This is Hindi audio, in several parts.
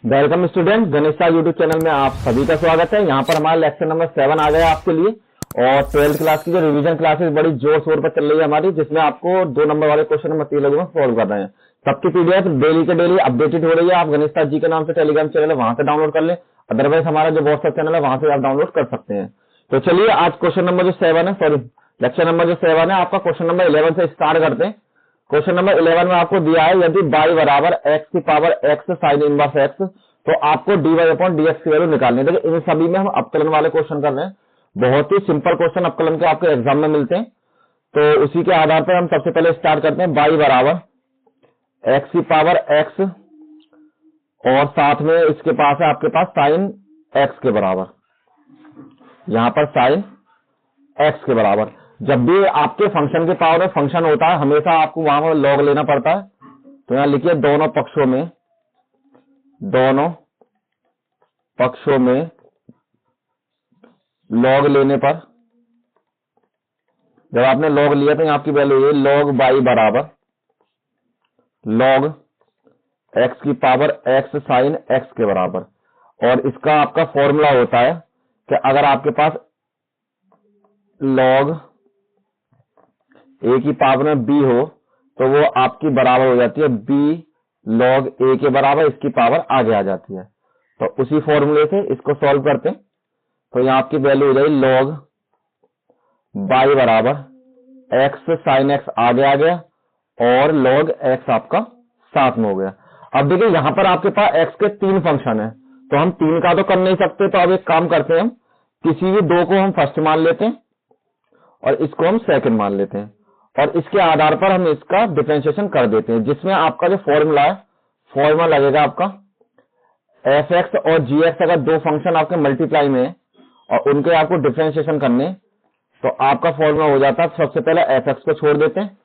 Welcome student, Ganesh YouTube channel में आप सभी का स्वागत है। यहाँ पर हमारा लेक्चर नंबर 7 आ गया आपके लिए। और 12th क्लास की जो रिवीजन क्लासेस बड़ी जोर शोर पर चल रही है हमारी, जिसमें आपको 2 नंबर वाले क्वेश्चन मटेरियल में सॉल्व कर रहे हैं। सबकी पीडीएफ डेली के डेली अपडेटेड हो रही है। आप गणेश जी के नाम से टेलीग्राम चैनल है, वहां से डाउनलोड कर ले। अदरवाइज हमारा जो व्हाट्सएप चैनल है वहां से आप डाउनलोड कर सकते हैं। तो चलिए आज क्वेश्चन नंबर जो 7 है, सॉरी लेक्चर नंबर जो 7 है आपका, क्वेश्चन नंबर 11 से स्टार्ट करते हैं। क्वेश्चन नंबर 11 में आपको दिया है, यदि y बराबर x की power x sine inverse x, तो आपको dy/dx की वैल्यू निकालनी है। देखिए इन सभी में हम अपकलन वाले क्वेश्चन कर रहे हैं। बहुत ही सिंपल क्वेश्चन अपकलन के आपके एग्जाम में मिलते हैं। तो उसी के आधार पर हम सबसे पहले स्टार्ट करते हैं। y बराबर x की पावर x और साथ में इसके पास है आपके पास साइन x के बराबर, यहां पर साइन x के बराबर। जब भी आपके फंक्शन के पावर में फंक्शन होता है हमेशा आपको वहां पर लॉग लेना पड़ता है। तो यहां लिखिए दोनों पक्षों में लॉग लेने पर, जब आपने लॉग लिया तो आपकी वैल्यू है लॉग y बराबर लॉग x की पावर x साइन x के बराबर। और इसका आपका फॉर्मूला होता है कि अगर आपके पास लॉग a की पावर में b हो तो वो आपकी बराबर हो जाती है b लॉग a के बराबर, इसकी पावर आगे आ जाती है। तो उसी फॉर्मूले से इसको सॉल्व करते हैं। तो यहाँ आपकी वैल्यू हो जाएगी लॉग y बराबर x साइन x आगे आ गया और लॉग x आपका साथ में हो गया। अब देखिए यहाँ पर आपके पास x के 3 फंक्शन है, तो हम 3 का तो कर नहीं सकते। तो अब एक काम करते हैं, हम किसी भी 2 को हम फर्स्ट मान लेते हैं और इसको हम सेकंड मान लेते हैं, और इसके आधार पर हम इसका डिफरेंशिएशन कर देते हैं। जिसमें आपका जो फॉर्मूला है, फॉर्मूला लगेगा आपका f(x) और g(x) अगर 2 फंक्शन आपके मल्टीप्लाई में है और उनके आपको डिफरेंशिएशन करने, तो आपका फॉर्मूला हो जाता है, सबसे पहले f(x) को छोड़ देते हैं,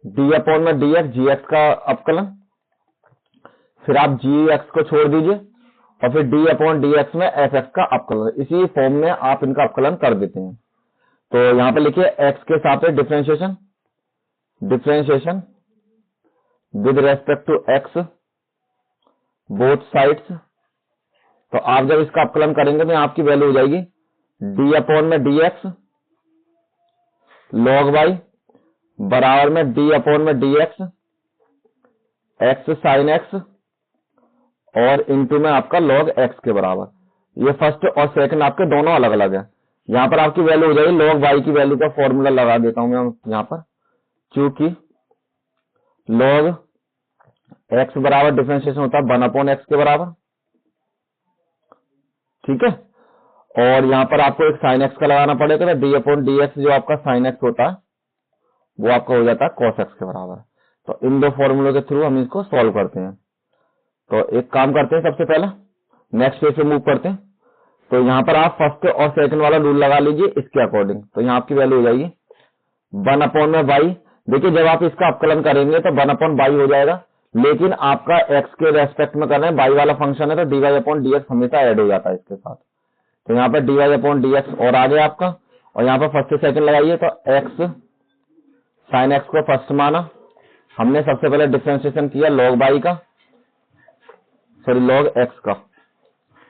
d/dx gx का अपकलन, फिर आप gx को छोड़ दीजिए और फिर d/dx में f(x) का अपकलन। इसी फॉर्म में आप इनका अपकलन कर देते हैं। तो यहां पे लिखिए x के साथ है differentiation with respect to x both sides. तो आप जब इसका अपकलन करेंगे तो आपकी वैल्यू हो जाएगी d/dx log y बराबर में d/dx x साइन x और इंटू में आपका log x के बराबर। ये फर्स्ट और सेकंड आपके दोनों अलग अलग है। यहां पर आपकी वैल्यू हो जाएगी log y की वैल्यू का फॉर्मूला लगा देता हूं मैं यहां पर, चूंकि log x बराबर डिफरेंशिएशन होता है 1/x के बराबर, ठीक है। और यहां पर आपको एक साइन x का लगाना पड़ेगा, तो d/dx जो आपका साइन x होता है वो आपका हो जाता है cos x के बराबर। तो इन 2 फॉर्मूलों के थ्रू हम इसको सॉल्व करते हैं। तो एक काम करते हैं, सबसे पहले नेक्स्ट पेज पे मूव करते हैं। तो यहां पर आप फर्स्ट और सेकंड वाला रूल लगा लीजिए इसके अकॉर्डिंग। तो यहाँ आपकी वैल्यू हो जाएगी 1/y। देखिए जब आप इसका अपकलन करेंगे तो 1/y हो जाएगा, लेकिन आपका x के रेस्पेक्ट में कर रहे हैं, y वाला फंक्शन है तो dy/dx हमेशा ऐड हो जाता है इसके साथ। तो यहाँ पर dy/dx और आ गया आपका, और यहाँ पर फर्स्ट से सेकंड लगाइए। तो x साइन x को फर्स्ट माना हमने, सबसे पहले डिफरेंशिएशन किया log y का, सॉरी log x का,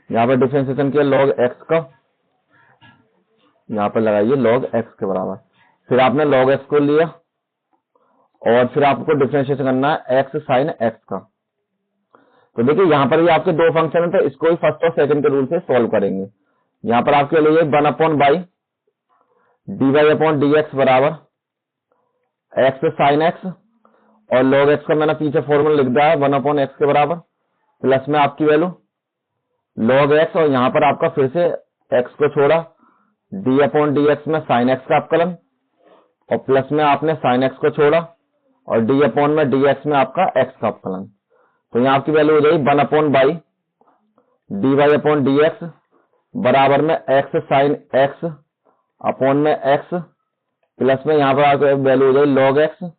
यहाँ पर डिफरेंशिएशन किया log x का, यहाँ पर लगाइए log x के बराबर। फिर आपने log x को लिया और फिर आपको डिफरेंशिएशन करना है x साइन x का। तो देखिए यहाँ पर भी आपके 2 फंक्शन है, तो इसको भी फर्स्ट और सेकंड के रूल से सॉल्व करेंगे। यहाँ पर आपके लिए 1/y dy/dx बराबर x साइन x और log x का मैंने पीछे फॉर्मूला लिख दिया है 1/x के बराबर, प्लस में आपकी वैल्यू log x, और यहां पर आपका फिर से x को छोड़ा d/dx में साइन x का अपकलन, और प्लस में आपने साइन x को छोड़ा और d/dx में आपका x का अपकलन। तो यहाँ आपकी वैल्यू हो जाएगी 1/y dy/dx बराबर में x साइन x अपॉन में x, प्लस में यहाँ पर आपकी वैल्यू हो जाएगी log x।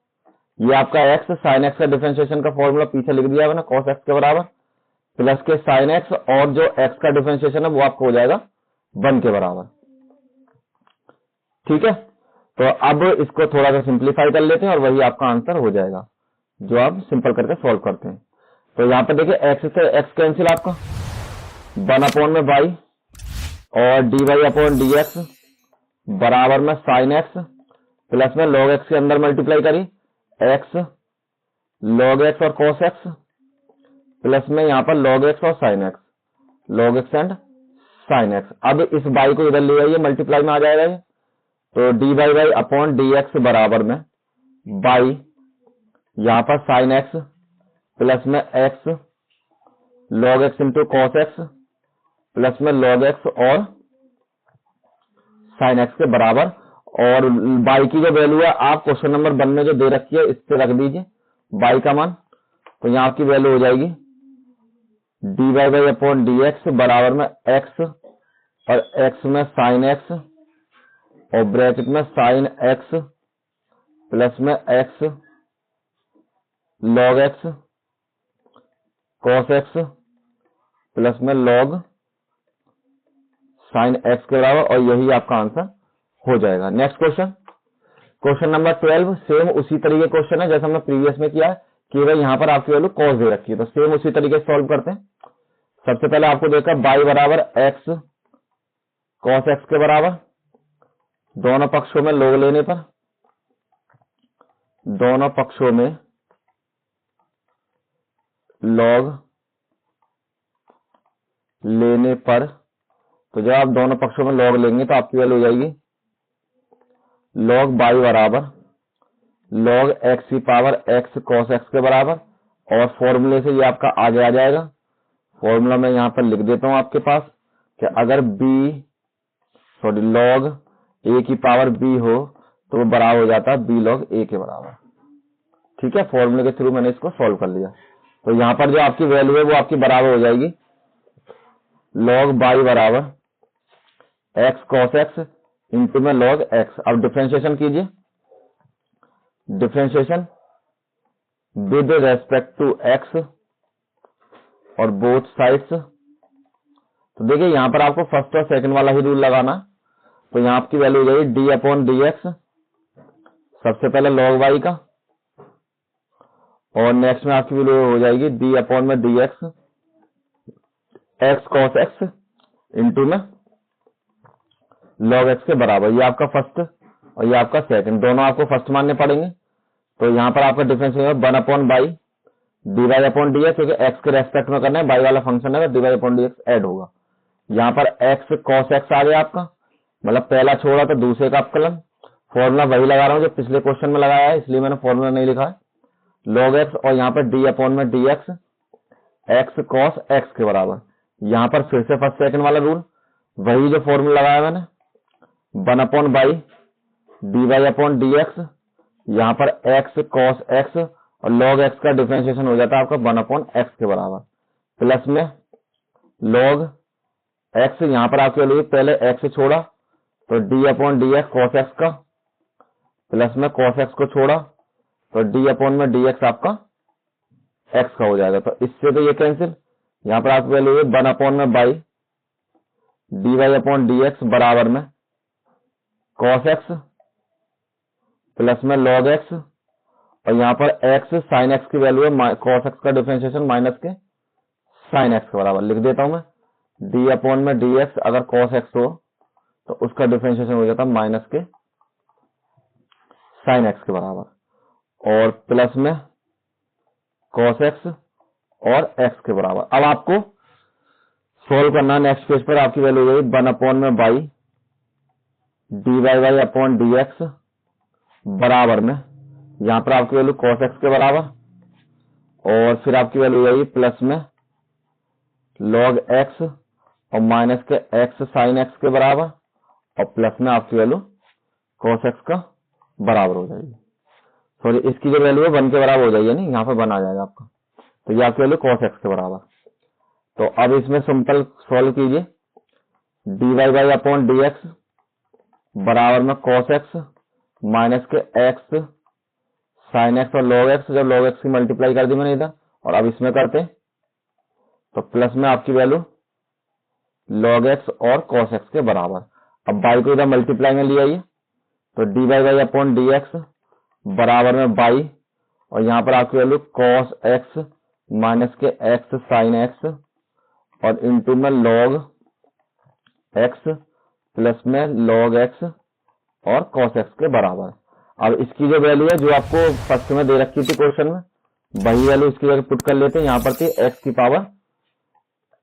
ये आपका x साइन x का डिफरेंशिएशन का फॉर्मूला पीछे लिख दिया मैंने, cos x के बराबर, प्लस के साइन x, और जो x का डिफरेंशिएशन है वो आपको हो जाएगा 1 के बराबर, ठीक है। तो अब इसको थोड़ा सा सिंप्लीफाई कर लेते हैं और वही आपका आंसर हो जाएगा जो आप सिंपल करके सॉल्व करते हैं। तो यहाँ पर देखिए एक्स से एक्स कैंसिल आपका, 1 में बाई और d y upon d x बराबर में साइन एक्स प्लस में लॉग एक्स के अंदर मल्टीप्लाई करी एक्स लॉग एक्स और कॉस एक्स प्लस में यहाँ पर लॉग एक्स और sine x, log x and sine x. अब इस बाई को इधर ले आइए, मल्टीप्लाई में आ जाएगा ये, तो d y y upon d x बराबर में बाई यहाँ पर साइन एक्स प्लस में x log x into cos x plus में लॉग एक्स और साइन एक्स के बराबर। और बाई की जो वैल्यू है आप क्वेश्चन नंबर 1 में जो दे रखी है इस पे रख दीजिए बाई का मान, तो यहाँ आपकी वैल्यू हो जाएगी d y y upon d x बराबर में एक्स और एक्स में साइन एक्स और ब्रैकेट में साइन एक्स प्लस में x log x cos x plus में लॉग साइन एक्स के बराबर, और यही आपका आंसर हो जाएगा। Next question, question number 12, same उसी तरीके क्वेश्चन है जैसा हमने प्रीवियस में किया है, केवल यहाँ पर आपकी वैल्यू कॉस दे रखी है, तो सेम उसी तरीके से सॉल्व करते हैं। सबसे पहले आपको देखा बाई बराबर एक्स कॉस एक्स के बराबर, दोनों पक्षों में लॉग लेने पर, दोनों पक्षों में लॉग लेने पर, तो जब आप दोनों पक्षों में लॉग लेंगे तो आपकी वैल्यू हो जाएगी लॉग बाई बराबर लॉग एक्स की पावर एक्स कॉस एक्स के बराबर, और फॉर्मूले से ये आपका आगे आ जाएगा। फॉर्मूला मैं यहाँ पर लिख देता हूं आपके पास कि अगर लॉग ए की पावर बी हो तो वो बराबर हो जाता है बी लॉग ए के बराबर। ठीक है, फॉर्मूले के थ्रू मैंने इसको सॉल्व कर लिया। तो यहाँ पर जो आपकी वैल्यू है वो आपकी बराबर हो जाएगी लॉग बाई बराबर एक्स कॉस एक्स इंटू में लॉग एक्स। अब डिफरेंशिएशन कीजिए, differentiation with respect to x और बोथ साइड्स। तो देखिए यहाँ पर आपको फर्स्ट और सेकंड वाला ही रूल लगाना, तो यहाँ आपकी वैल्यू हो जाएगी डी अपॉन डी एक्स, सबसे पहले लॉग वाई का, और नेक्स्ट में आपकी वैल्यू हो जाएगी डी अपॉन में d x x cos x into में लॉग एक्स के बराबर। ये आपका फर्स्ट और ये आपका सेकंड, दोनों आपको फर्स्ट मानने पड़ेंगे। तो यहाँ पर आपका डिफरेंस होगा 1 upon y d y upon d x, क्योंकि एक्स के रेस्पेक्ट में करना है, बाई वाला फंक्शन है, d y upon d x add होगा। यहाँ पर एक्स कॉस एक्स आ गया आपका, मतलब पहला छोड़ा तो दूसरे का अपकलन। फॉर्मूला वही लगा रहा हूँ जो पिछले क्वेश्चन में लगाया है, इसलिए मैंने फॉर्मूला नहीं लिखा है, लॉग एक्स और यहाँ पर डी अपॉन में d x x cos x के बराबर। यहाँ पर फिर से फर्स्ट सेकंड वाला रूल, वही जो फॉर्मूला लगाया मैंने 1 upon y d y upon d x, यहाँ पर एक्स कॉस एक्स और लॉग एक्स का डिफरेंशिएशन हो जाता है आपका 1 अपॉन एक्स के बराबर, प्लस में लॉग एक्स, यहाँ पर आपके लिए पहले एक्स छोड़ा तो D upon d x cos x का, प्लस में कॉस एक्स को छोड़ा तो डी अपॉन में डी एक्स आपका एक्स का हो जाएगा। तो इससे तो ये कैंसिल, यहाँ पर आपकी वैल्यू 1 अपॉन में y d y upon d x बराबर में कॉस एक्स प्लस में लॉग एक्स, और यहाँ पर एक्स साइन एक्स की वैल्यू है कॉस एक्स का डिफरेंशिएशन माइनस के साइन एक्स के बराबर। लिख देता हूं मैं डी अपॉन में डी एक्स, अगर कॉस एक्स हो तो उसका डिफरेंशिएशन हो जाता है माइनस के साइन एक्स के बराबर, और प्लस में कॉस एक्स और एक्स के बराबर। अब आपको सोल्व करना, नेक्स्ट पेज पर आपकी वैल्यू हो गई 1 अपॉन में y d y y upon d x बराबर में, यहाँ पर आपकी वैल्यू कॉस एक्स के बराबर, और फिर आपकी वैल्यू हो जाएगी प्लस में लॉग एक्स और माइनस के एक्स साइन एक्स के बराबर, और प्लस में आपकी वैल्यू कॉस एक्स का बराबर हो जाएगी। सॉरी, इसकी जो वैल्यू है 1 के बराबर हो जाएगी, नहीं यहाँ पर 1 आ जाएगा आपका, तो ये आपकी वैल्यू कॉस एक्स के बराबर। तो अब इसमें सिंपल सॉल्व कीजिए, d y y upon d x बराबर में कॉस एक्स माइनस के एक्स साइन एक्स और लॉग एक्स, जब लॉग एक्स की मल्टीप्लाई कर दी मैंने इधर, और अब इसमें करते तो प्लस में आपकी वैल्यू लॉग एक्स और कॉस एक्स के बराबर। अब बाई को इधर मल्टीप्लाई में ले आइए, तो d y y upon d x बराबर में बाई, और यहाँ पर आपकी वैल्यू कॉस एक्स माइनस के एक्स साइन एक्स और इंटू में लॉग एक्स प्लस में लॉग एक्स और कॉस एक्स के बराबर। अब इसकी जो वैल्यू है जो आपको फर्स्ट में दे रखी थी क्वेश्चन में, वही वैल्यू इसकी जगह पुट कर लेते हैं। यहाँ पर थी एक्स की पावर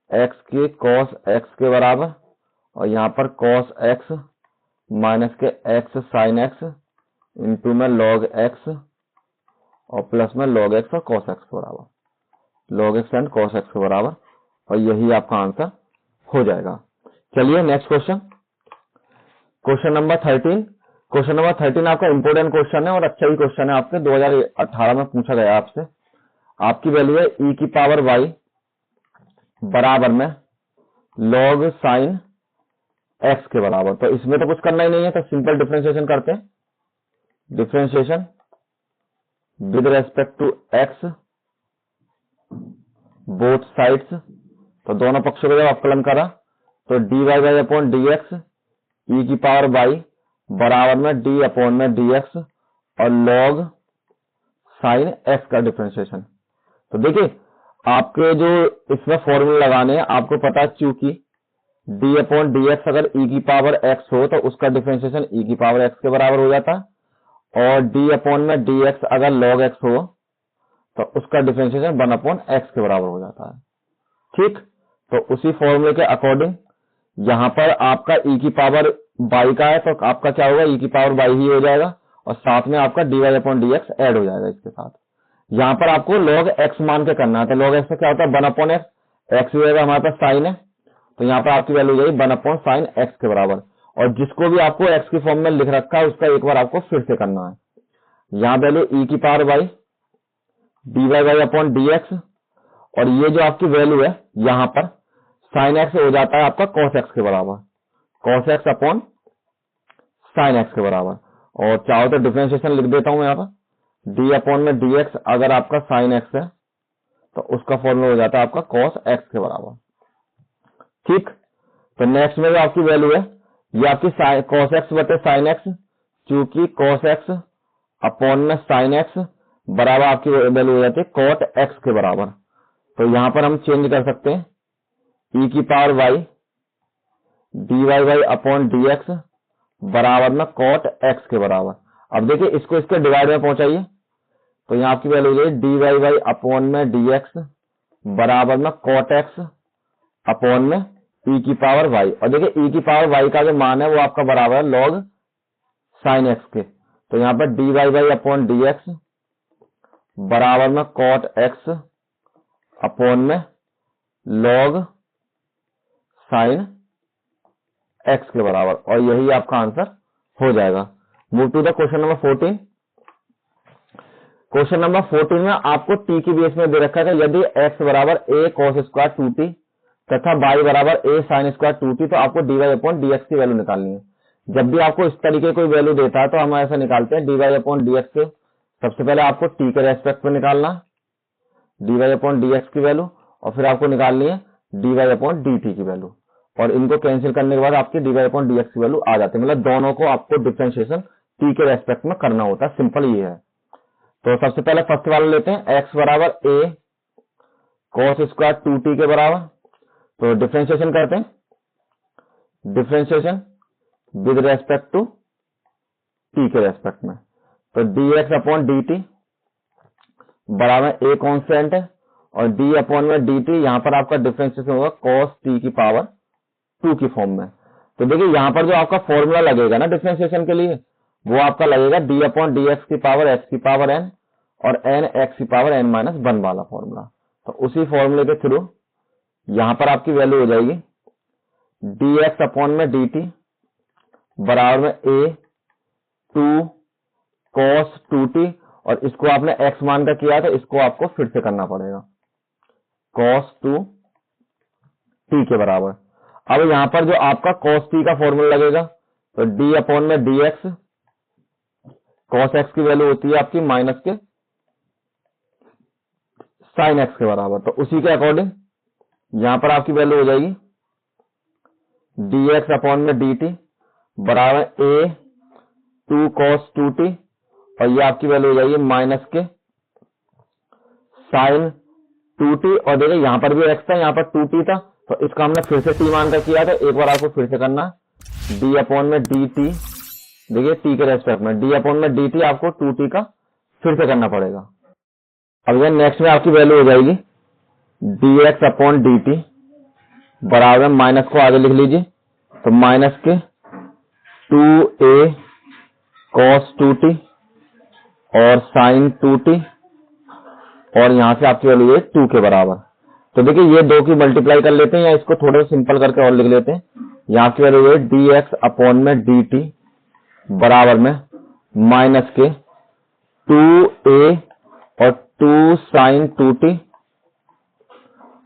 एक्स की कॉस एक्स के बराबर और यहाँ पर कॉस एक्स माइनस के एक्स साइन एक्स इंटू में लॉग एक्स और प्लस में लॉग एक्स और कॉस एक्स के बराबर, log x and cos x के बराबर, और यही आपका आंसर हो जाएगा। चलिए next question, question number 13। Question number 13 आपका इंपोर्टेंट क्वेश्चन है और अच्छा ही क्वेश्चन है, आपके 2018 में पूछा गया आपसे। आपकी वैल्यू है e की पावर y बराबर में log साइन x के बराबर। तो इसमें तो कुछ करना ही नहीं है, तो सिंपल डिफरेंशिएशन करते हैं। Differentiation with respect to x both sides, तो दोनों पक्षों को जब अवकलन करा तो dy y upon dx e की पावर y बराबर में d अपॉन में dx और log साइन x का डिफरेंशिएशन। तो देखिए आपके जो इसमें फॉर्मूला लगाने हैं, आपको पता है चूंकि d अपॉन dx अगर e की पावर x हो तो उसका डिफरेंशिएशन e की पावर x के बराबर हो जाता है, और d अपॉन में dx अगर log x हो तो उसका डिफरेंशिएशन 1 अपॉन x के बराबर हो जाता है। ठीक, तो उसी फॉर्मूले के अकॉर्डिंग यहाँ पर आपका e की पावर y का है, तो आपका क्या होगा, e की पावर y ही हो जाएगा और साथ में आपका dy अपॉन dx ऐड हो जाएगा इसके साथ। यहाँ पर आपको log x मान के करना है, तो log x से क्या होता है 1 अपॉन x हो जाएगा, हमारे पास साइन है, तो यहाँ पर आपकी वैल्यू हो जाएगी 1 अपॉन साइन x के बराबर। और जिसको भी आपको x की फॉर्म में लिख रखा है उसका एक बार आपको फिर से करना है। यहाँ वैल्यू e की power y dy y upon dx, और ये जो आपकी वैल्यू है यहाँ पर साइन x हो जाता है आपका cos x के बराबर, cos x upon sine x के बराबर। और चाहो तो डिफरेंशिएशन लिख देता हूं यहाँ पर, d अपॉन में dx अगर आपका साइन x है तो उसका फॉर्मूला हो जाता है आपका cos x के बराबर। ठीक, तो नेक्स्ट में जो आपकी वैल्यू है ये आपकी cos x बटे साइन x, चूंकि cos x अपॉन में साइन x बराबर आपकी वैल्यू हो जाती है cot x के बराबर। तो यहाँ पर हम चेंज कर सकते हैं e की power y dy y upon dx बराबर में cot x के बराबर। अब देखिए इसको इसके डिवाइड में पहुंचाइए, तो यहाँ आपकी वैल्यू हो जाएगी dy वाई अपॉन में dx बराबर में cot x अपॉन में e की पावर y। और देखिए e की पावर y का जो मान है वो आपका बराबर है log साइन x के, तो यहाँ पर dy वाई अपॉन dx बराबर में cot x अपॉन में log साइन x के बराबर, और यही आपका आंसर हो जाएगा। Move to the question number 14। Question number 14 में आपको t की बेस में दे रखा है यदि x बराबर a cos स्क्वायर 2t तथा y बराबर a sin स्क्वायर 2t, तो आपको dy अपॉन dx की वैल्यू निकालनी है। जब भी आपको इस तरीके कोई वैल्यू देता है तो हम ऐसा निकालते हैं dy अपॉन dx के, सबसे पहले आपको t के रेस्पेक्ट में निकालना dy अपॉन dx की वैल्यू, और फिर आपको निकालनी है dy अपॉन dt की वैल्यू, और इनको कैंसिल करने के बाद आपकी dy अपॉन dx की वैल्यू आ जाती है। मतलब दोनों को आपको डिफरेंशिएशन t के रेस्पेक्ट में करना होता है, सिंपल ये है। तो सबसे पहले फर्स्ट वाला लेते हैं, x बराबर a cos स्क्वायर 2t के बराबर, तो डिफरेंशिएशन करते हैं, differentiation with respect to t के रेस्पेक्ट में, तो dx अपॉन dt बराबर a कांस्टेंट है और d अपॉन में dt यहाँ पर आपका डिफरेंशिएशन होगा cos t की पावर 2 की फॉर्म में। तो देखिए यहाँ पर जो आपका फॉर्मूला लगेगा ना डिफरेंशिएशन के लिए, वो आपका लगेगा d अपॉन dx की पावर x की पावर n और n x की पावर n माइनस 1 वाला फॉर्मूला। तो उसी फॉर्मूले के थ्रू यहाँ पर आपकी वैल्यू हो जाएगी dx अपॉन में dt बराबर में a 2 cos 2t, और इसको आपने x मान का किया तो इसको आपको फिर से करना पड़ेगा cos 2t के बराबर। अब यहाँ पर जो आपका cos t का फॉर्मूला लगेगा तो d अपॉन में dx cos x की वैल्यू होती है आपकी माइनस के साइन x के बराबर। तो उसी के अकॉर्डिंग यहाँ पर आपकी वैल्यू हो जाएगी dx अपॉन में dt बराबर a 2 cos 2t, और ये आपकी वैल्यू हो जाएगी माइनस के साइन 2t, और देखिए यहाँ पर भी x था, यहाँ पर 2t था, तो इसका हमने फिर से t मान कर किया था। एक बार आपको फिर से करना, d अपॉन में dt, देखिए t के रेस्पेक्ट में d अपॉन में dt आपको 2t का फिर से करना पड़ेगा। अब यह नेक्स्ट में आपकी वैल्यू हो जाएगी dx अपॉन dt बराबर, माइनस को आगे लिख लीजिए, तो माइनस के 2a cos 2t और sin 2t, और यहां से आपकी वैल्यू है 2 के बराबर। तो देखिए ये दो की मल्टीप्लाई कर लेते हैं, या इसको थोड़ा सा सिंपल करके और लिख लेते हैं। यहाँ की वैल्यू है dx अपॉन में dt बराबर में माइनस के 2a और 2 sin 2t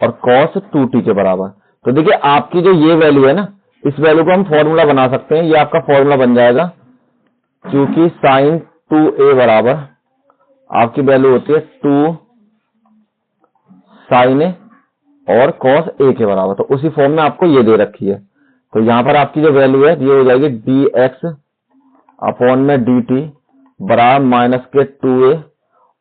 और cos 2t के बराबर। तो देखिए आपकी जो ये वैल्यू है ना, इस वैल्यू को हम फॉर्मूला बना सकते हैं। ये आपका फॉर्मूला बन जाएगा, क्योंकि sin 2a बराबर आपकी वैल्यू होती है 2 sin a और cos a के बराबर। तो उसी फॉर्म में आपको ये दे रखी है। तो यहां पर आपकी जो वैल्यू है ये हो जाएगी dx अपॉन में dt बराबर माइनस के 2a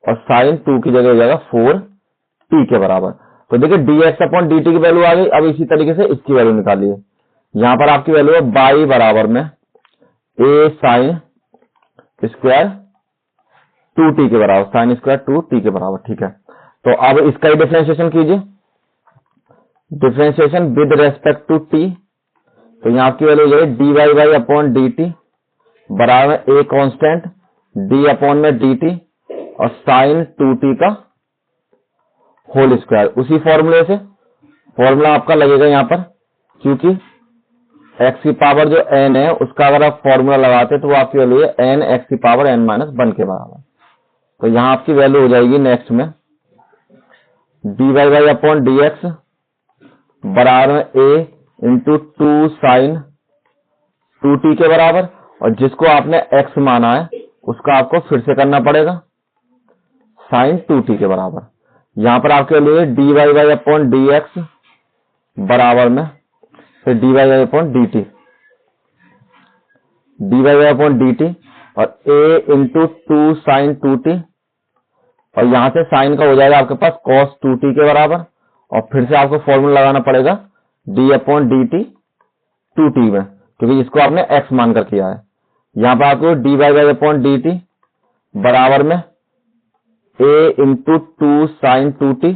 और sin 2 की जगह हो जाएगा 4t के बराबर। तो देखिए dx अपॉन dt की वैल्यू आ गई। अब इसी तरीके से इसकी वैल्यू निकालिए। यहां पर आपकी वैल्यू है y बराबर में a sin स्क्वायर 2t के बराबर, sin स्क्वायर 2t के बराबर। ठीक है, तो अब इसका ही डिफरेंशिएशन कीजिए, differentiation with respect to t। तो यहाँ आपकी वैल्यू हो जाएगी dy बाई अपॉन dt बराबर a कांस्टेंट d अपॉन में dt और sin 2t का होल स्क्वायर। उसी फॉर्मूले से फॉर्मूला आपका लगेगा यहाँ पर, क्योंकि x की पावर जो n है उसका अगर आप फॉर्मूला लगाते तो वो आपकी वैल्यू है n x की पावर n माइनस 1 के बराबर। तो यहाँ आपकी वैल्यू हो जाएगी नेक्स्ट में dy बाई अपॉन dx बराबर a इंटू 2 sin 2t के बराबर, और जिसको आपने x माना है उसका आपको फिर से करना पड़ेगा sin 2t के बराबर। यहां पर आपके लिए dy बाई अपॉन dx बराबर में फिर dy y upon dt, dy y upon dt और a इंटू 2 sin 2t, और यहां से साइन का हो जाएगा आपके पास cos 2t के बराबर, और फिर से आपको फॉर्मूला लगाना पड़ेगा d अपॉन dt 2t में, क्योंकि इसको आपने x मानकर किया है। यहां पर आपको dy बाई अपॉन dt बराबर में a इंटू 2 sin 2t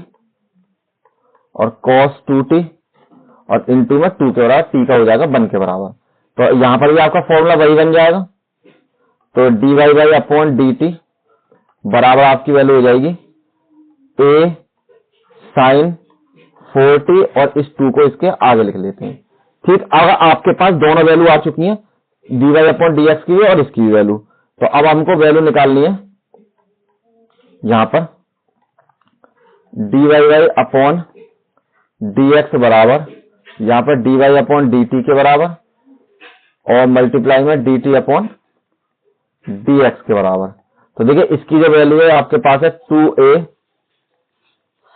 और cos 2t और इंटू में 2 के बराबर t का हो जाएगा 1 के बराबर। तो यहां पर भी आपका फॉर्मूला वही बन जाएगा। तो dy बाई अपॉन dt बराबर आपकी वैल्यू हो जाएगी a sin 4t, और इस 2 को इसके आगे लिख लेते हैं। ठीक, अगर आपके पास दोनों वैल्यू आ चुकी हैं, dy अपॉन dx की और इसकी वैल्यू, तो अब हमको वैल्यू निकालनी है यहां पर dy अपॉन dx बराबर, यहां पर dy अपॉन dt के बराबर और मल्टीप्लाई में dt अपॉन dx के बराबर। तो देखिए इसकी जो वैल्यू है आपके पास है 2a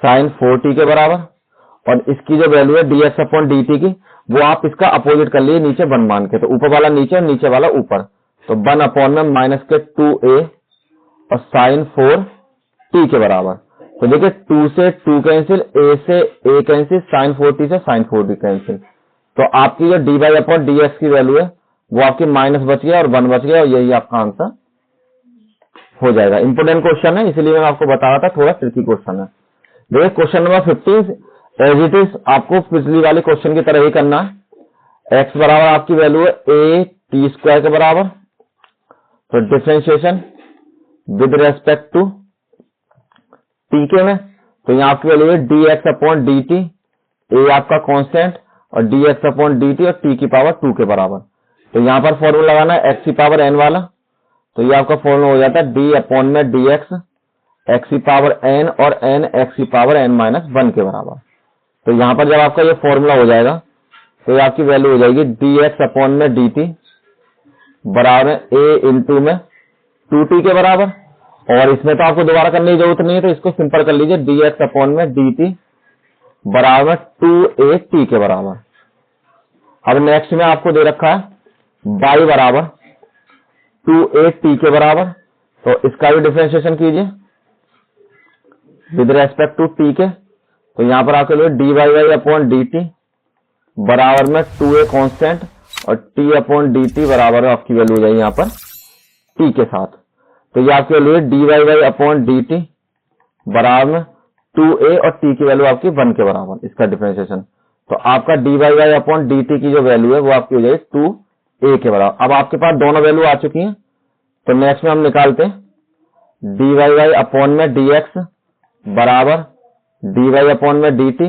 sin 4t के बराबर, और इसकी जो वैल्यू है dx अपॉन dt की, वो आप इसका अपोजिट कर लिए नीचे 1 मान के, तो ऊपर वाला नीचे और नीचे वाला ऊपर, तो 1 अपॉन में माइनस के 2a और sin 4t के बराबर। तो देखिए 2 से 2 कैंसिल, a से a कैंसिल, sin 4t से sin 4t कैंसिल, तो आपकी जो dy अपॉन dx की वैल्यू है वो आपकी माइनस बच गया और 1 बच गया, और यही आपका आंसर हो जाएगा। इंपोर्टेंट क्वेश्चन है, इसलिए मैं आपको बता रहा था, थोड़ा ट्रिकी क्वेश्चन है। देखिए question number 15 as it is आपको पिछली वाले क्वेश्चन की तरह ही करना है। x बराबर आपकी वैल्यू है a t स्क्वायर के बराबर, तो differentiation with respect to t के में, तो यहाँ आपकी वैल्यू है dx अपॉन dt, a आपका कांस्टेंट और dx अपॉन dt और t की पावर 2 के बराबर। तो यहाँ पर फॉर्मूला लगाना है x की पावर n वाला, तो ये आपका फॉर्मूला हो जाता है d अपॉन में dx x की पावर n और n x की पावर n माइनस 1 के बराबर। तो यहाँ पर जब आपका ये फॉर्मूला हो जाएगा तो ये आपकी वैल्यू हो जाएगी dx अपॉन में dt बराबर a इंटू में 2t के बराबर, और इसमें तो आपको दोबारा करने की जरूरत नहीं है, तो इसको सिंपल कर लीजिए dx अपॉन में dt बराबर 2at के बराबर। अब नेक्स्ट में आपको दे रखा है y बराबर 2at के बराबर, तो इसका भी डिफरेंशिएशन कीजिए विद रेस्पेक्ट टू t के, तो यहाँ पर आपके लिए d y y upon d t बराबर में 2a कांस्टेंट और t अपॉन डी टी बराबर आपकी वैल्यू हो जाएगी यहाँ पर t के साथ। तो ये आपके लिए d y y upon d t बराबर में 2a और t की वैल्यू आपकी 1 के बराबर, इसका डिफरेंशिएशन। तो आपका d y y upon d t की जो वैल्यू है वो आपकी हो जाएगी 2a के बराबर। अब आपके पास दोनों वैल्यू आ चुकी हैं, तो नेक्स्ट में हम निकालते हैं डी वाई वाई अपॉन में डी एक्स बराबर डी वाई अपॉन में डी टी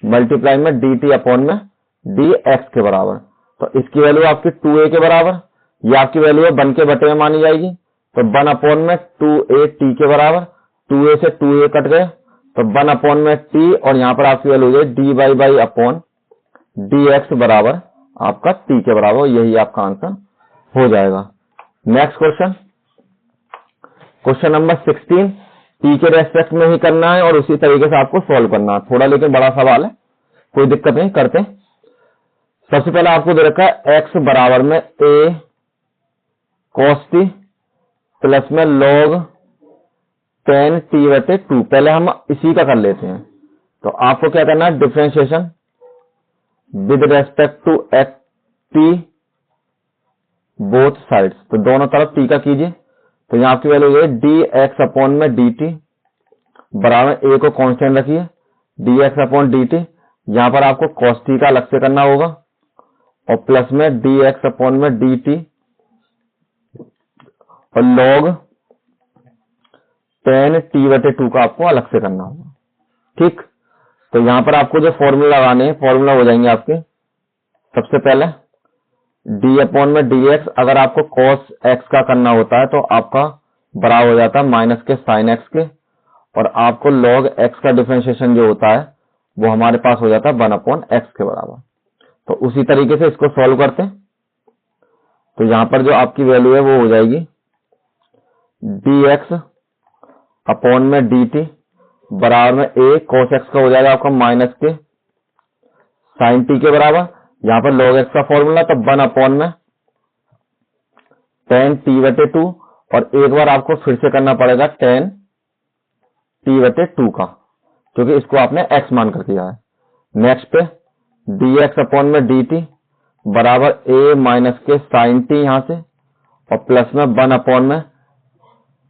मल्टीप्लाई में डी टी अपॉन में डी एक्स के बराबर। तो इसकी वैल्यू आपकी 2a के बराबर, ये आपकी वैल्यू है 1 के बटे में मानी जाएगी, तो 1 अपॉन में 2a t के बराबर, 2a से 2a कट गए तो 1 अपॉन में t और यहाँ पर आपकी वैल्यू हो जाए d y y upon d x बराबर आपका t के बराबर। यही आपका आंसर हो जाएगा। Next question, question number 16 t के रेस्पेक्ट में ही करना है और उसी तरीके से आपको सॉल्व करना है, थोड़ा लेकिन बड़ा सवाल है, कोई दिक्कत नहीं, करते हैं। सबसे पहले आपको दे रखा है x बराबर में a cos t प्लस में log tan t बटे 2। पहले हम इसी का कर लेते हैं। तो आपको क्या करना है, differentiation with respect to x t both sides, तो दोनों तरफ t का कीजिए। तो यहाँ आपकी वैल्यू है डी एक्स अपॉन में डी टी बराबर a को कांस्टेंट रखिए D x upon d T, यहाँ पर आपको cos t का अलग से करना होगा और प्लस में डी एक्स अपॉन में डी टी और log tan t बटे 2 का आपको अलग से करना होगा। ठीक, तो यहाँ पर आपको जो फॉर्मूला लगाने हैं, फॉर्मूला हो जाएंगे आपके। सबसे पहले d अपॉन में डी एक्स, अगर आपको cos x का करना होता है तो आपका बराबर हो जाता है माइनस के साइन x के, और आपको log x का डिफरेंशिएशन जो होता है वो हमारे पास हो जाता है 1 अपॉन x के बराबर। तो उसी तरीके से इसको सॉल्व करते हैं। तो यहाँ पर जो आपकी वैल्यू है वो हो जाएगी डी एक्स अपॉन में डी टी बराबर में a cos x का हो जाएगा आपका माइनस के साइन t के बराबर, यहाँ पर log x का फॉर्मूला, तब 1 अपॉन में tan t बटे 2 और एक बार आपको फिर से करना पड़ेगा tan t बटे 2 का, क्योंकि इसको आपने x मानकर किया है। नेक्स्ट पे डी एक्स अपॉन में डी टी बराबर a माइनस के साइन t यहाँ से और प्लस में 1 अपॉन में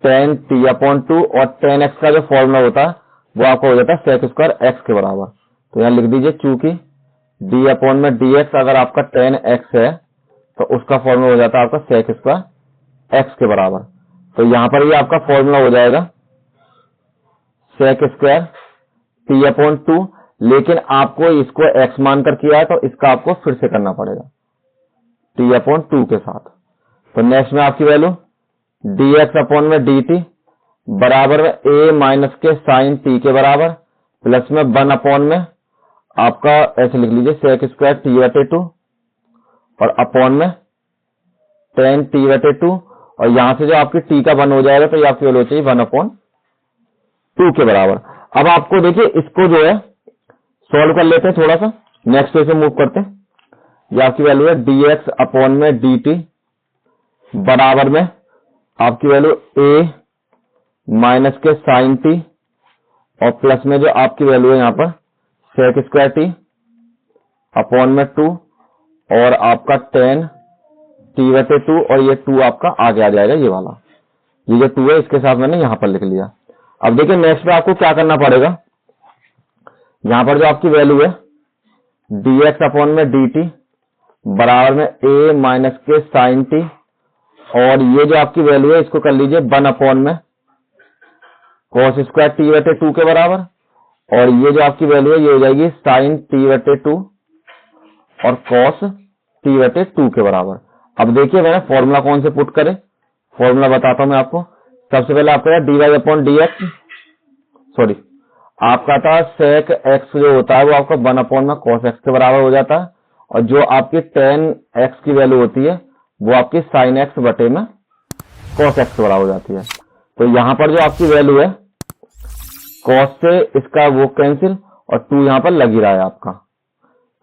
tan t अपॉन 2 और tan x का जो फॉर्मूला होता है वो आपको हो जाता है sec स्क्वायर x के बराबर। तो यहाँ लिख दीजिए, चूंकि d अपॉन में dx अगर आपका tan x है तो उसका फॉर्मूला हो जाता है आपका sec स्क्वायर x के बराबर। तो यहाँ पर ये आपका फॉर्मूला हो जाएगा sec स्क्वायर t अपॉन 2, लेकिन आपको इसको x मानकर किया है तो इसका आपको फिर से करना पड़ेगा t अपॉन 2 के साथ। तो नेक्स्ट में आपकी वैल्यू dx अपॉन में dt बराबर में a माइनस के साइन t के बराबर प्लस में 1 अपॉन में आपका ऐसे लिख लीजिए sec स्क्वायर t बटे 2 और अपॉन में tan t बटे 2, और यहां से जो आपकी t का 1 हो जाएगा तो ये आपकी वैल्यू चाहिए 1 अपॉन 2 के बराबर। अब आपको देखिए इसको जो है सॉल्व कर लेते हैं थोड़ा सा, नेक्स्ट पे से मूव करते हैं। ये आपकी वैल्यू है dx अपॉन में dt बराबर में आपकी वैल्यू a माइनस के साइन t और प्लस में जो आपकी वैल्यू है यहाँ पर sec स्क्वायर t अपॉन में 2 और आपका tan t बटे 2 और ये 2 आपका आगे आ जाएगा, ये वाला, ये जो 2 है इसके साथ मैंने यहाँ पर लिख लिया। अब देखिए नेक्स्ट पे आपको क्या करना पड़ेगा, यहाँ पर जो आपकी वैल्यू है dx अपॉन में dt बराबर में a माइनस के साइन t और ये जो आपकी वैल्यू है इसको कर लीजिए 1 अपॉन में cos स्क्वायर t बटे 2 के बराबर, और ये जो आपकी वैल्यू है ये हो जाएगी साइन t बटे 2 और cos t बटे 2 के बराबर। अब देखिए मैंने फॉर्मूला कौन से पुट करे, फॉर्मूला बताता हूं मैं आपको। सबसे पहले आपका d y upon d x, sorry आपका था sec x जो होता है वो आपका 1 अपॉन में cos x के बराबर हो जाता है, और जो आपकी tan x की वैल्यू होती है वो आपकी sin x बटे में cos x के बराबर हो जाती है। तो यहाँ पर जो आपकी वैल्यू है cos से इसका वो कैंसिल और 2 यहाँ पर लग ही रहा है आपका।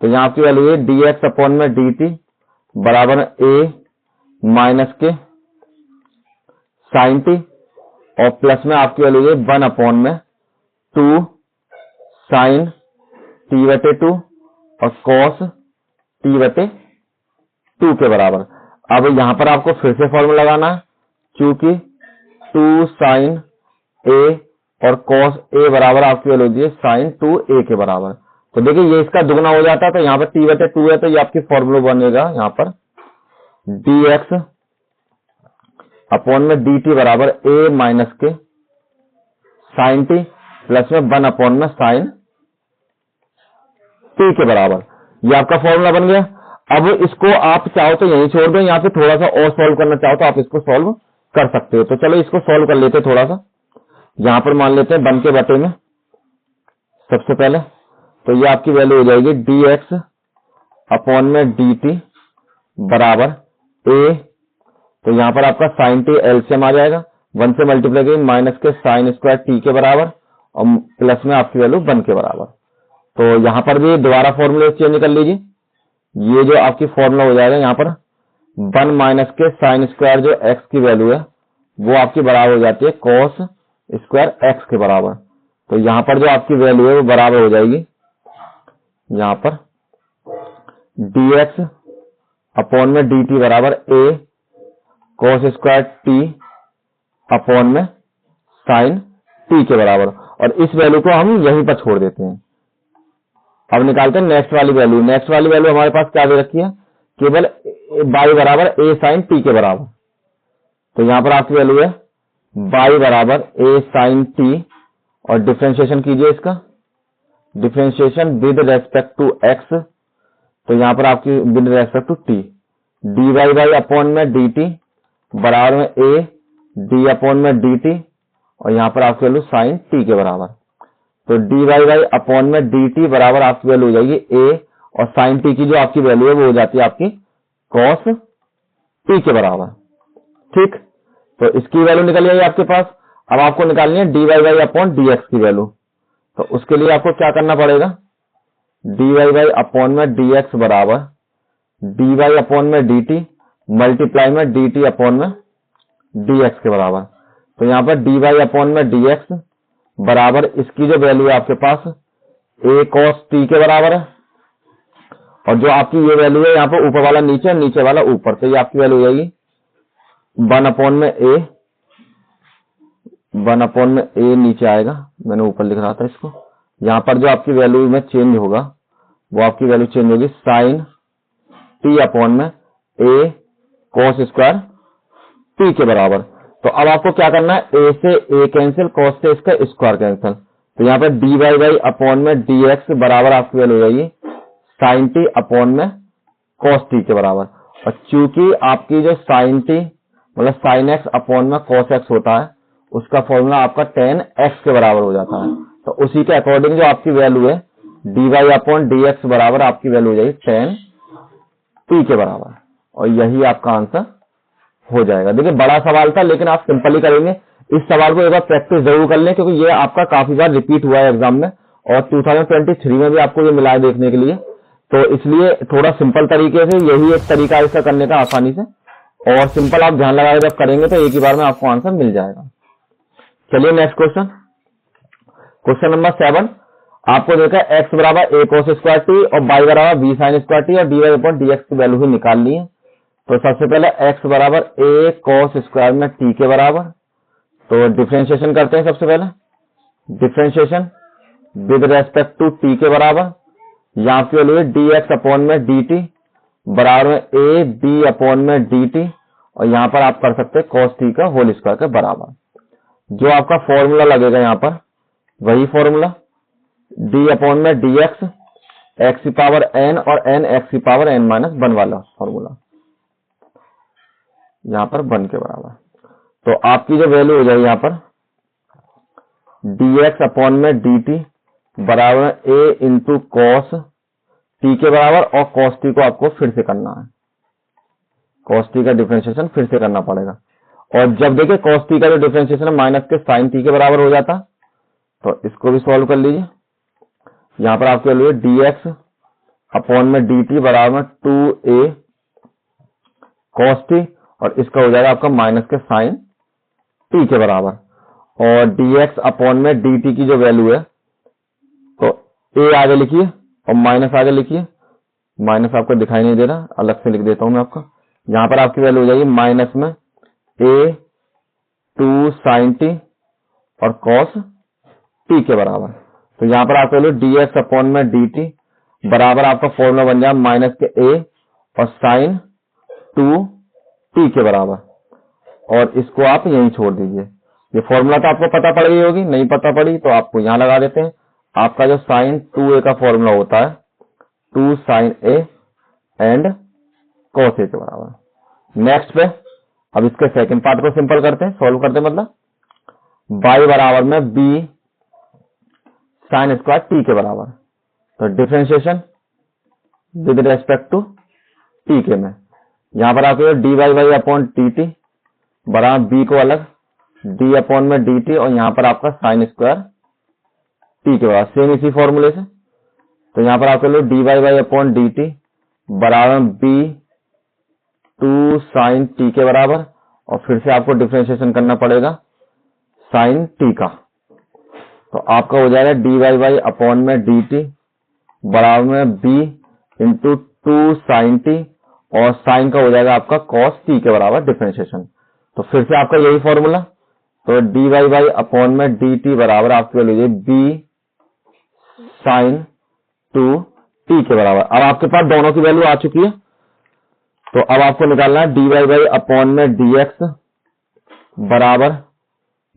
तो यहाँ आपकी वैल्यू है dx अपॉन में dt बराबर a माइनस के साइन t और प्लस में आपकी वैल्यू है 1 अपॉन में 2 साइन t/2 और cos t/2 के बराबर। अब यहां पर आपको फिर से फॉर्मूला लगाना है, क्योंकि 2 sin a और cos a बराबर आपकी वैल्यू होती है sin 2a के बराबर। तो देखिए ये इसका दुगना हो जाता है, तो यहाँ पर t/2 है, तो ये आपकी फॉर्मूला बनेगा यहाँ पर dx अपॉन में dt बराबर a माइनस के sin t प्लस में 1 अपॉन में sin t के बराबर। ये आपका फॉर्मूला बन गया। अब इसको आप चाहो तो यहीं छोड़ दो, यहाँ पे थोड़ा सा और सॉल्व करना चाहो तो आप इसको सॉल्व कर सकते हो। तो चलो इसको सॉल्व कर लेते थोड़ा सा। यहाँ पर मान लेते हैं 1 के बटे में सबसे पहले, तो ये आपकी वैल्यू हो जाएगी dx अपॉन में dt बराबर a, तो यहाँ पर आपका sin t एलसीएम आ जाएगा, 1 से मल्टीप्लाई करेंगे माइनस के sin स्क्वायर t के बराबर और प्लस में आपकी वैल्यू 1 के बराबर। तो यहाँ पर भी दोबारा फॉर्मूले चेंज कर लीजिए। ये जो आपकी फॉर्मूला हो जाएगा यहाँ पर 1 माइनस के sin स्क्वायर जो x की वैल्यू है वो आपकी बराबर हो जाती है cos स्क्वायर x के बराबर। तो यहाँ पर जो आपकी वैल्यू है वो बराबर हो जाएगी यहाँ पर dx अपॉन में dt बराबर a cos square t upon में sin t के बराबर। और इस वैल्यू को हम यहीं पर छोड़ देते हैं। अब निकालते हैं नेक्स्ट वाली वैल्यू। नेक्स्ट वाली वैल्यू हमारे पास क्या दे रखी है, केवल y बराबर a sin t के बराबर। तो यहाँ पर आपकी वैल्यू है y बराबर a sin t और डिफ्रेंशिएशन कीजिए इसका, differentiation with respect to x, तो यहाँ पर आपकी with respect to t dy y upon में dt बराबर में a d अपॉन में dt और यहाँ पर आपकी वैल्यू sin t के बराबर। तो dy बाई अपॉन में dt बराबर आपकी वैल्यू हो जाएगी a और sin t की जो आपकी वैल्यू है वो हो जाती है आपकी cos t के बराबर। ठीक, तो इसकी वैल्यू निकल गई आपके पास। अब आपको निकालनी है dy बाई अपॉन dx की वैल्यू। तो उसके लिए आपको क्या करना पड़ेगा, dy बाई अपॉन में dx बराबर dy अपॉन में dt मल्टीप्लाई में dt अपॉन में dx के बराबर। तो यहाँ पर dy अपॉन में dx बराबर इसकी जो वैल्यू है आपके पास a cos t के बराबर है, और जो आपकी ये वैल्यू है यहाँ पर ऊपर वाला नीचे और नीचे वाला ऊपर, तो ये आपकी वैल्यू हो जाएगी 1 अपॉन में a, 1 अपॉन में a नीचे आएगा, मैंने ऊपर लिख रहा था इसको। यहाँ पर जो आपकी वैल्यू में चेंज होगा वो आपकी वैल्यू चेंज होगी sin t अपॉन में a cos स्क्वायर t के बराबर। तो अब आपको क्या करना है, a से a कैंसिल, cos से इसका स्क्वायर कैंसिल, तो यहाँ पर dy बाई अपॉन में dx बराबर आपकी वैल्यू हो जाएगी sin t अपॉन में cos t के बराबर। और चूंकि आपकी जो sin t मतलब sin x अपॉन में cos x होता है उसका फॉर्मूला आपका tan x के बराबर हो जाता है। तो उसी के अकॉर्डिंग जो आपकी वैल्यू है dy अपॉन dx बराबर आपकी वैल्यू हो जाएगी tan t के बराबर, और यही आपका आंसर हो जाएगा। देखिए बड़ा सवाल था लेकिन आप सिंपल ही करेंगे। इस सवाल को एक बार प्रैक्टिस जरूर कर लें, क्योंकि ये आपका काफी बार रिपीट हुआ है एग्जाम में और 2023 में भी आपको ये मिला है देखने के लिए। तो इसलिए थोड़ा सिंपल तरीके से यही एक तरीका है इसका करने का आसानी से, और सिंपल आप ध्यान लगाए जब करेंगे तो एक ही बार में आपको आंसर मिल जाएगा। चलिए नेक्स्ट क्वेश्चन, क्वेश्चन नंबर 7। आपको देखा x बराबर a cos स्क्वायर t और y बराबर b sin स्क्वायर t और dy अपॉन dx की वैल्यू ही निकालनी है। तो सबसे पहले x बराबर a cos स्क्वायर में t के बराबर, तो डिफरेंशिएशन करते हैं। सबसे पहले differentiation with respect to t के बराबर, यहाँ की वैल्यू है dx अपॉन में dt बराबर में a d अपॉन में dt और यहाँ पर आप कर सकते हैं cos t का होल स्क्वायर के बराबर। जो आपका फॉर्मूला लगेगा यहाँ पर वही फॉर्मूला d अपॉन में dx x की पावर n और n x की पावर n माइनस 1 वाला फॉर्मूला यहाँ पर 1 के बराबर। तो आपकी जो वैल्यू हो जाएगी यहाँ पर dx अपॉन में dt बराबर a इंटू कॉस t के बराबर, और cos t को आपको फिर से करना है, cos t का डिफरेंशिएशन फिर से करना पड़ेगा। और जब देखिए cos t का जो डिफरेंशिएशन माइनस के sin t के बराबर हो जाता, तो इसको भी सॉल्व कर लीजिए। यहाँ पर आपके लिए dx अपॉन में dt बराबर में 2a cos t और इसका हो जाएगा आपका माइनस के sin t के बराबर, और dx अपॉन में dt की जो वैल्यू है तो a आगे लिखिए और माइनस आगे लिखिए, माइनस आपको दिखाई नहीं दे रहा, अलग से लिख देता हूं मैं आपको। यहाँ पर आपकी वैल्यू हो जाएगी माइनस में a 2 sin t और cos t के बराबर। तो यहाँ पर आपकी वैल्यू dx अपॉन में dt बराबर आपका फॉर्मूला बन जाए माइनस के a और साइन 2 t के बराबर, और इसको आप यहीं छोड़ दीजिए। ये फॉर्मूला तो आपको पता पड़ गई होगी, नहीं पता पड़ी तो आपको यहाँ लगा देते हैं। आपका जो साइन 2a का फॉर्मूला होता है 2 sin a and cos a के बराबर। नेक्स्ट पे अब इसके सेकंड पार्ट को सिंपल करते हैं, सॉल्व करते हैं, मतलब y बराबर में b साइन स्क्वायर t के बराबर। तो differentiation with respect to t के में यहाँ पर आपके dy बाई अपॉन dt बराबर b को अलग d अपॉन में dt और यहाँ पर आपका साइन स्क्वायर t के बराबर, सेम इसी फॉर्मूले से। तो यहाँ पर आपके लिए dy बाई अपॉन dt बराबर b 2 साइन t के बराबर, और फिर से आपको डिफरेंशिएशन करना पड़ेगा साइन t का। तो आपका हो जाएगा dy बाई अपॉन में dt बराबर में b इंटू 2 साइन t और साइन का हो जाएगा आपका cos t के बराबर डिफरेंशिएशन। तो फिर से आपका यही फॉर्मूला, तो dy बाई अपॉन में dt बराबर आपके लिए b साइन 2 t के बराबर। अब आपके पास दोनों की वैल्यू आ चुकी है, तो अब आपको निकालना है dy बाई अपॉन में dx बराबर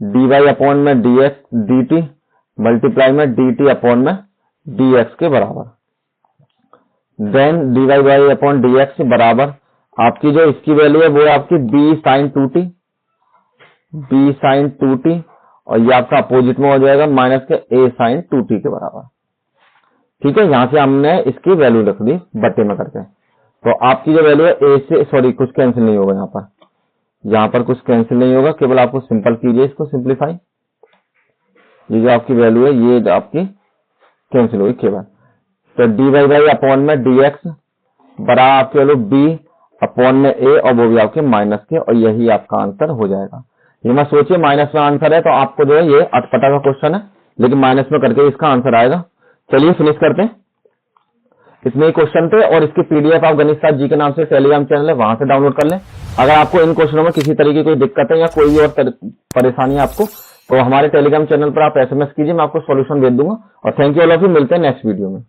dy अपॉन में dx dt मल्टीप्लाई में dt अपॉन में dx के बराबर। Then dy y upon dx बराबर आपकी जो इसकी वैल्यू है वो है आपकी b sign 2t, b sign 2t, और ये आपका अपोजिट में हो जाएगा माइनस के a साइन 2t के बराबर। ठीक है, यहां से हमने इसकी वैल्यू रख दी बट्टे में करके। तो आपकी जो वैल्यू है a से, सॉरी कुछ कैंसिल नहीं होगा, यहाँ पर कुछ कैंसिल नहीं होगा, केवल आपको सिंपल कीजिए इसको सिंप्लीफाई। ये जो आपकी वैल्यू है ये आपकी कैंसिल होगी केवल। तो dy बाई अपॉन में dx बराबर आपकी वैल्यू b अपॉन में a और वो भी आपके माइनस के, और यही आपका आंसर हो जाएगा। ये मैं सोचिए माइनस में आंसर है तो आपको जो है ये अटपटा का क्वेश्चन है, लेकिन माइनस में करके इसका आंसर आएगा। चलिए फिनिश करते हैं। इतने ही क्वेश्चन थे, और इसकी पीडीएफ आप गणित साथ जी के नाम से टेलीग्राम चैनल है, वहां से डाउनलोड कर लें। अगर आपको इन क्वेश्चनों में किसी तरीके की कोई दिक्कत है या कोई और परेशानी है आपको, तो हमारे टेलीग्राम चैनल पर आप SMS कीजिए, मैं आपको सॉल्यूशन दे दूंगा। और thank you all of you, मिलते हैं नेक्स्ट वीडियो में।